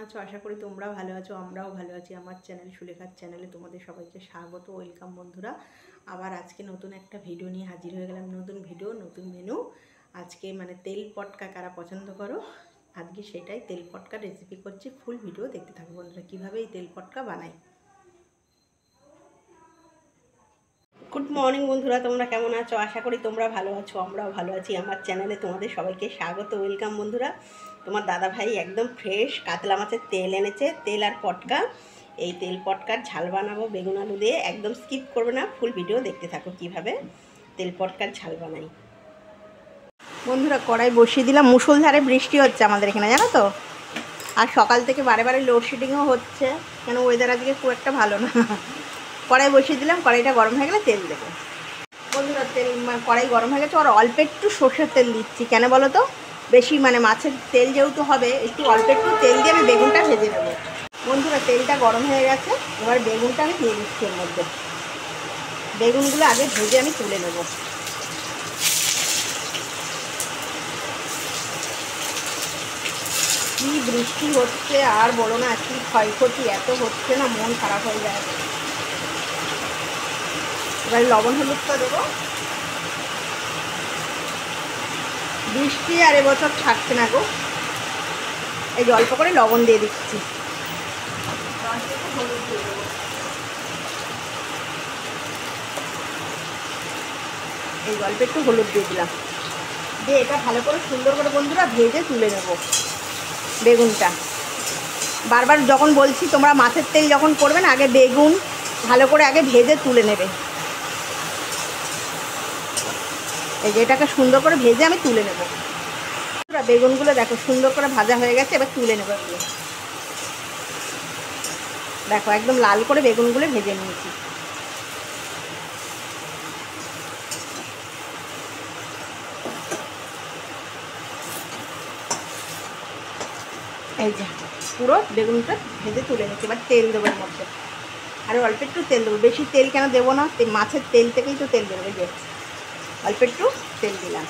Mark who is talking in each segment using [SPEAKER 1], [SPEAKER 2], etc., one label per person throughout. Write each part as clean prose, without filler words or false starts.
[SPEAKER 1] আছো? আশা করি তোমরা ভালো আছো, আমরাও ভালো আছি। আমার চ্যানেল সুলেখার চ্যানেলে তোমাদের সবাইকে স্বাগত, ওয়েলকাম বন্ধুরা। আবার আজকে নতুন একটা ভিডিও নিয়ে হাজির হয়ে গেলাম। নতুন ভিডিও, নতুন মেনু। আজকে তেল পটকা কারা পছন্দ করো, আজকে সেটাই তেল পটকা রেসিপি করছি। ফুল ভিডিও দেখতে থাকো বন্ধুরা, কীভাবে এই তেল পটকা বানাই। গুড মর্নিং বন্ধুরা, তোমরা কেমন আছো? আশা করি তোমরা ভালো আছো, আমরাও ভালো আছি। আমার চ্যানেলে তোমাদের সবাইকে স্বাগত, ওয়েলকাম বন্ধুরা। তোমার দাদা ভাই একদম ফ্রেশ কাতলা মাছের তেল এনেছে, তেল আর পটকা। এই তেল পটকার ঝাল বানাবো বেগুন আলু দিয়ে, একদম স্কিপ করবে না, ফুল ভিডিও দেখতে থাকো কীভাবে তেল পটকার ঝাল বানাই। বন্ধুরা কড়াই বসিয়ে দিলাম। মুষলধারে বৃষ্টি হচ্ছে আমাদের এখানে, জানো তো। আর সকাল থেকে বারে বারে লোডশেডিংও হচ্ছে, কেন ওয়েদার আজকে খুব একটা ভালো না। কড়াই বসিয়ে দিলাম, কড়াইটা গরম হয়ে গেলে তেল দেবো। বন্ধুরা তেল কড়াই গরম হয়ে গেছে, আর অল্প একটু সর্ষের তেল দিচ্ছি। কেন বলো তো, বেশি মাছের তেল যেহেতু হবে, একটু অল্প একটু তেল দিয়ে আমি বেগুনটা ভেজে নেবো। বন্ধুরা তেলটা গরম হয়ে গেছে, এবার বেগুনটা আমি দিয়ে দিচ্ছি এর মধ্যে। বেগুনগুলো আগে ভেজে আমি তুলে নেব। কি বৃষ্টি হচ্ছে আর বলো না, কি ক্ষয়ক্ষতি এত হচ্ছে না, মন খারাপ হয়ে যায়। এবার লবণ হলুদটা দেবো। বৃষ্টি আর এবছর ছাড়ছে না গো। এই যে অল্প করে লবণ দিয়ে দিচ্ছি, হলুদ দিয়ে দেবো। এই অল্প একটু হলুদ দিয়ে দিলাম, দিয়ে এটা ভালো করে সুন্দর করে বন্ধুরা ভেজে তুলে নেব বেগুনটা। বারবার যখন বলছি তোমরা মাছের তেল যখন করবে না, আগে বেগুন ভালো করে আগে ভেজে তুলে নেবে। এই যে এটাকে সুন্দর করে ভেজে আমি তুলে নেব। বেগুনগুলো দেখো সুন্দর করে ভাজা হয়ে গেছে, এবার তুলে নেবো এগুলো। দেখো একদম লাল করে বেগুনগুলো ভেজে নিয়েছি। এই যে পুরো বেগুনটা ভেজে তুলে নিচ্ছি। এবার তেল দেবো এর মধ্যে, আর অল্প একটু তেল দেবো। বেশি তেল কেন দেবো না, মাছের তেল থেকেই তো তেল দেবো। যে অল্প একটু তেল দিলাম।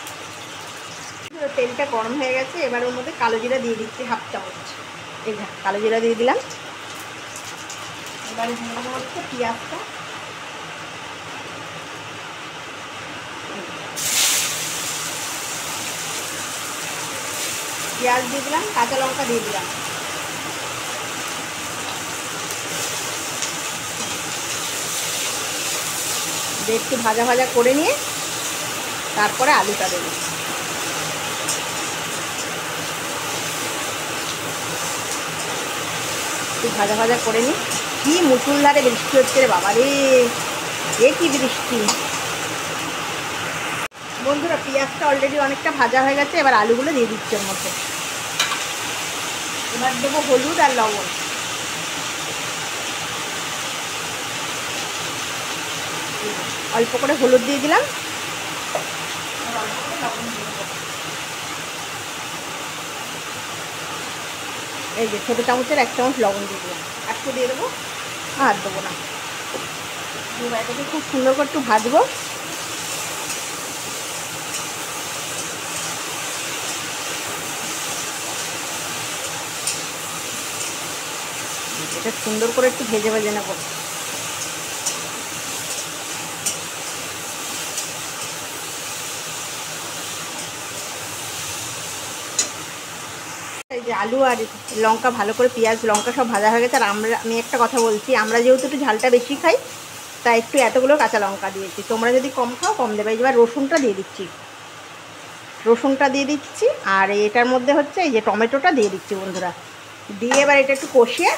[SPEAKER 1] তেলটা গরম হয়ে গেছে, এবার ওর মধ্যে কালো জিরা দিয়ে দিচ্ছি হাফ চামচ। এই যে কালো জিরা দিয়ে দিলাম। এবারে দিয়ে দেবো হচ্ছে পেঁয়াজটা। পেঁয়াজ দিয়ে দিলাম, কাঁচা লঙ্কা দিয়ে দিলাম। একটু ভাজা ভাজা করে নিয়ে তারপরে আলুটা দেবো। একটু ভাজা ভাজা করে নিই। কি মুষলধারে বৃষ্টি হচ্ছে রে বাবা রে, এ কি বৃষ্টি। বন্ধুরা পেঁয়াজটা অলরেডি অনেকটা ভাজা হয়ে গেছে, এবার আলুগুলো দিয়ে দিচ্ছি ওর মধ্যে। এবার দেবো হলুদ আর লবণ। অল্প করে হলুদ দিয়ে দিলাম, এই যে ছোটো চামচের 1 চামচ লবণ দিয়ে দিলাম। একটু দিয়ে দেবো, আর দেবো না। এটাকে খুব সুন্দর করে একটু ভাজবো। এটা সুন্দর করে একটু ভেজে ভেজে নেবো। এই যে আলু আর লঙ্কা ভালো করে, পেঁয়াজ লঙ্কা সব ভাজা হয়ে গেছে। আর আমি একটা কথা বলছি, আমরা যেহেতু একটু ঝালটা বেশি খাই, তাই একটু এতগুলো কাঁচা লঙ্কা দিয়েছি। তোমরা যদি কম খাও কম দেবে। এবার রসুনটা দিয়ে দিচ্ছি, আর এটার মধ্যে হচ্ছে এই যে টমেটোটা দিয়ে দিচ্ছি বন্ধুরা। দিয়ে এবার এটা একটু কষিয়ে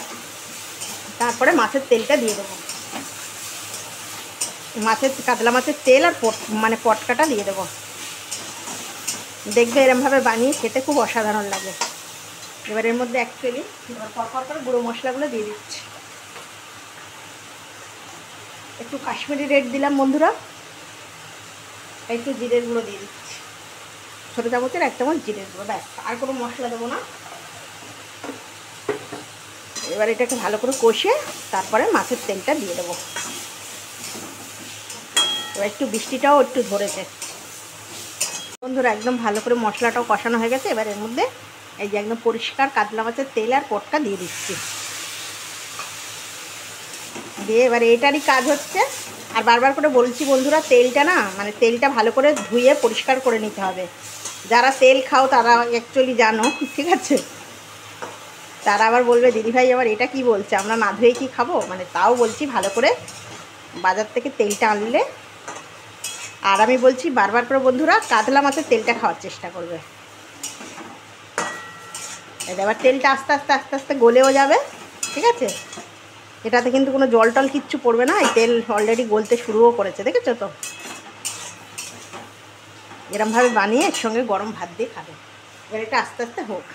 [SPEAKER 1] তারপরে মাছের তেলটা দিয়ে দেবো। কাতলা মাছের তেল আর পটকাটা দিয়ে দেবো। দেখবে এরমভাবে বানিয়ে খেতে খুব অসাধারণ লাগে। এবার এর মধ্যে অ্যাকচুয়ালি পরপর করে গুঁড়ো মশলাগুলো দিয়ে দিচ্ছি। একটু কাশ্মীরি রেড দিলাম বন্ধুরা, একটু জিরের গুঁড়ো দিয়ে দিচ্ছি, ছোটো চামচের 1 চামচ জিরের গুঁড়ো, ব্যাস। আর কোনো মশলা দেবো না। এবার এটাকে ভালো করে কষে তারপরে মাছের তেলটা দিয়ে দেবো। এবার একটু বৃষ্টিটাও ধরেছে বন্ধুরা, একদম ভালো করে মশলাটাও কষানো হয়ে গেছে। এবার এর মধ্যে এই যে একদম পরিষ্কার কাতলা মাছের তেল আর পটকা দিয়ে দিচ্ছি। দিয়ে এবারে এটারই কাজ হচ্ছে, আর বারবার করে বলছি বন্ধুরা, তেলটা না মানে তেলটা ভালো করে ধুয়ে পরিষ্কার করে নিতে হবে। যারা তেল খাও তারা অ্যাকচুয়ালি জানো, ঠিক আছে? তারা আবার বলবে দিদিভাই আবার এটা কি বলছে, আমরা না ধুয়ে কি খাবো? মানে তাও বলছি ভালো করে বাজার থেকে তেলটা আনলে। আর আমি বলছি বারবার করে বন্ধুরা, কাতলা মাছের তেলটা খাওয়ার চেষ্টা করবে। এবার তেলটা আস্তে আস্তে আস্তে আস্তে গলেও যাবে, ঠিক আছে? এটাতে কিন্তু কোনো জল টল কিচ্ছু পড়বে না, এই তেল অলরেডি গলতে শুরুও করেছে, দেখেছো তো? এরমভাবে বানিয়ে এর সঙ্গে গরম ভাত দিয়ে খাবে। এবার এটা আস্তে আস্তে হোক।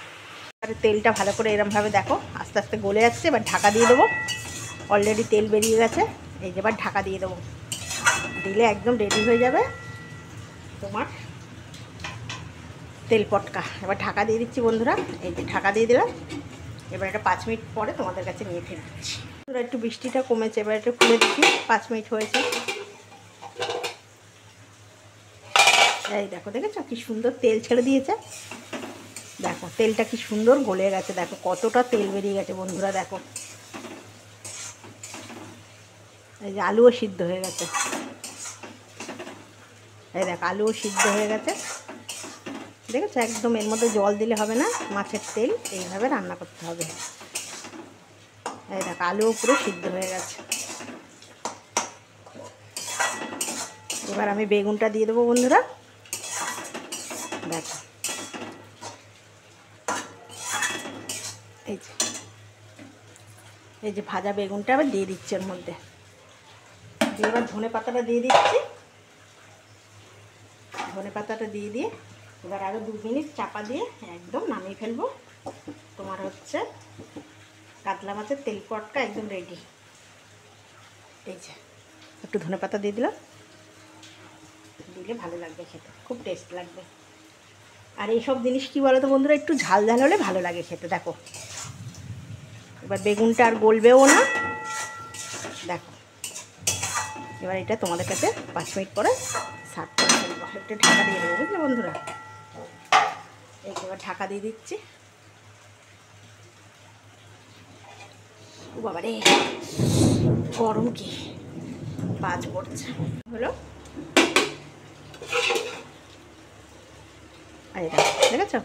[SPEAKER 1] এবারে তেলটা ভালো করে এরমভাবে দেখো আস্তে আস্তে গলে যাচ্ছে। এবার ঢাকা দিয়ে দেবো, অলরেডি তেল বেরিয়ে গেছে। এই যে এবার ঢাকা দিয়ে দেবো, দিলে একদম রেডি হয়ে যাবে তোমার তেল পটকা। এবার ঢাকা দিয়ে দিচ্ছি বন্ধুরা, এই যে ঢাকা দিয়ে দিলাম। এবার এটা 5 মিনিট পরে তোমাদের কাছে নিয়ে ফিরে দিচ্ছি। একটু বৃষ্টিটা কমেছে, এবার একটু খুলে দিচ্ছি। 5 মিনিট হয়েছে। এই দেখো, দেখেছো কি সুন্দর তেল ছেড়ে দিয়েছে? দেখো তেলটা কি সুন্দর গলে গেছে, দেখো কতটা তেল বেরিয়ে গেছে বন্ধুরা। দেখো এই যে আলুও সিদ্ধ হয়ে গেছে। এই দেখো আলুও সিদ্ধ হয়ে গেছে, দেখেছো? একদম এর মধ্যে জল দিলে হবে না, মাছের তেল এইভাবে রান্না করতে হবে। এই দেখো আলুও পুরো সিদ্ধ হয়ে গেছে। এবার আমি বেগুনটা দিয়ে দেবো বন্ধুরা। দেখো এই যে ভাজা বেগুনটা আবার দিয়ে দিচ্ছি এর মধ্যে। এবার ধনে পাতাটা দিয়ে দিচ্ছি। ধনে পাতাটা দিয়ে দিয়ে এবার আরও 2 মিনিট চাপা দিয়ে একদম নামিয়ে ফেলবো। তোমার হচ্ছে কাতলা মাছের তেল পটকা একদম রেডি। এই যে একটু ধনে পাতা দিয়ে দিলাম, দিলে ভালো লাগবে খেতে, খুব টেস্ট লাগবে। আর এইসব জিনিস কী বলো তো বন্ধুরা, একটু ঝাল ঝাল হলে ভালো লাগে খেতে। দেখো এবার বেগুনটা আর গলবেও না। দেখো এবার এটা তোমাদের কাছে 5 মিনিট পরে সার্ভ করে ফেলবো। একটু ঢাকা দিয়ে দেবো, বুঝলে বন্ধুরা? এই এবার ঢাকা দিয়ে দিচ্ছি। ও বাবা রে, গরম কি বাজ পড়ছে। হলো এই দেখো, দেখেছো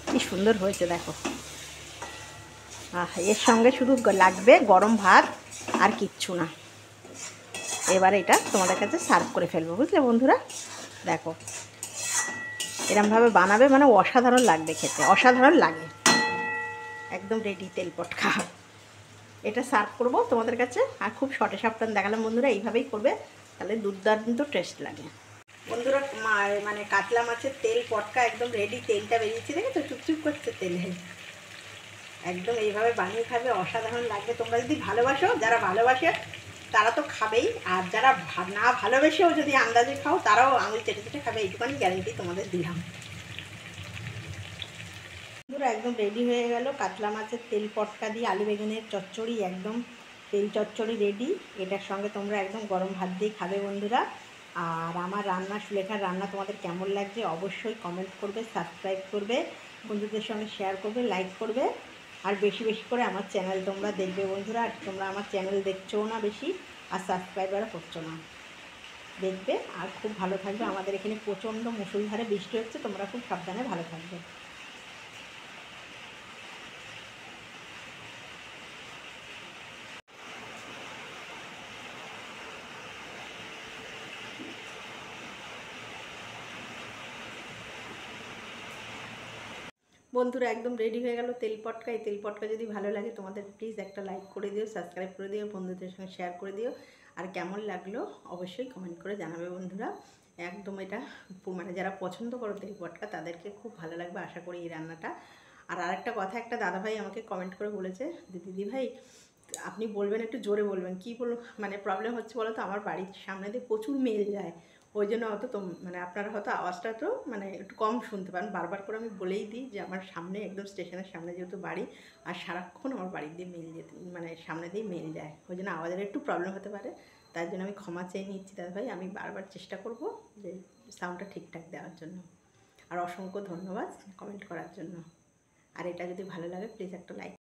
[SPEAKER 1] কি সুন্দর হয়েছে? দেখো এর সঙ্গে শুধু লাগবে গরম ভাত আর কিচ্ছু না। এবার এটা তোমাদের কাছে সার্ভ করে ফেলবো, বুঝলে বন্ধুরা? দেখো এরমভাবে বানাবে, মানে অসাধারণ লাগবে খেতে, অসাধারণ লাগে। একদম রেডি তেল পটকা। এটা সার্ভ করবো তোমাদের কাছে। আর খুব শর্টে সাবধান দেখালাম বন্ধুরা, এইভাবেই করবে, তাহলে দুর্দান্ত টেস্ট লাগে বন্ধুরা। মানে কাতলা মাছের তেল পটকা একদম রেডি। তেলটা বেরিয়েছে, দেখেছো? চুপচুপ করছে তেলে। একদম এইভাবে বানিয়ে খাবে, অসাধারণ লাগবে। তোমরা যদি ভালোবাসো, যারা ভালোবাসে তারা তো খাবেই, আর যারা না ভালোবেসেও যদি আন্দাজে খাও তারাও আঙুল চেটে চেটে খাবে, এইটুখানি গ্যারেন্টি তোমাদের দিলাম। বন্ধুরা একদম রেডি হয়ে গেল কাতলা মাছের তেল পটকা দিয়ে আলু বেগুনের চচ্চড়ি। একদম তেল চচ্চড়ি রেডি। এটার সঙ্গে তোমরা একদম গরম ভাত দিয়ে খাবে বন্ধুরা। আর আমার রান্না, সুলেখার রান্না তোমাদের কেমন লাগছে অবশ্যই কমেন্ট করবে, সাবস্ক্রাইব করবে, বন্ধুদের সঙ্গে শেয়ার করবে, লাইক করবে। আর বেশি বেশি করে আমার চ্যানেল তোমরা দেখবে বন্ধুরা। আর তোমরা আমার চ্যানেল দেখছোও না বেশি, আর সাবস্ক্রাইবারও করছো না, দেখবে। আর খুব ভালো থাকবে। আমাদের এখানে প্রচণ্ড মুষলধারে বৃষ্টি হচ্ছে, তোমরা খুব সাবধানে ভালো থাকবে। বন্ধুরা একদম রেডি হয়ে গেল তেল পটকা। এই তেল পটকা যদি ভালো লাগে তোমাদের প্লিজ একটা লাইক করে দিও, সাবস্ক্রাইব করে দিও, বন্ধুদের সঙ্গে শেয়ার করে দিও। আর কেমন লাগলো অবশ্যই কমেন্ট করে জানাবে বন্ধুরা। একদম এটা মানে যারা পছন্দ করো তেল পটকা তাদেরকে খুব ভালো লাগবে আশা করি এই রান্নাটা। আর আরেকটা কথা, একটা দাদাভাই আমাকে কমেন্ট করে বলেছে যে দিদিভাই আপনি বলবেন, একটু জোরে বলবেন। কী বলো, মানে প্রবলেম হচ্ছে বলো তো, আমার বাড়ির সামনে দিয়ে প্রচুর মেল যায়, ওই জন্য হয়তো মানে আপনারা হয়তো আওয়াজটা তো মানে একটু কম শুনতে পারেন। বারবার করে আমি বলেই দিই যে আমার সামনে একদম স্টেশনের সামনে যেহেতু বাড়ি, আর সারাক্ষণ আমার বাড়ি দিয়ে মেল যেতে, মানে সামনে দিয়ে মেল যায়, ওই জন্য আওয়াজের একটু প্রবলেম হতে পারে। তার জন্য আমি ক্ষমা চেয়ে নিচ্ছি দাদা ভাই। আমি বারবার চেষ্টা করব যে সাউন্ডটা ঠিকঠাক দেওয়ার জন্য। আর অসংখ্য ধন্যবাদ কমেন্ট করার জন্য। আর এটা যদি ভালো লাগে প্লিজ একটা লাইক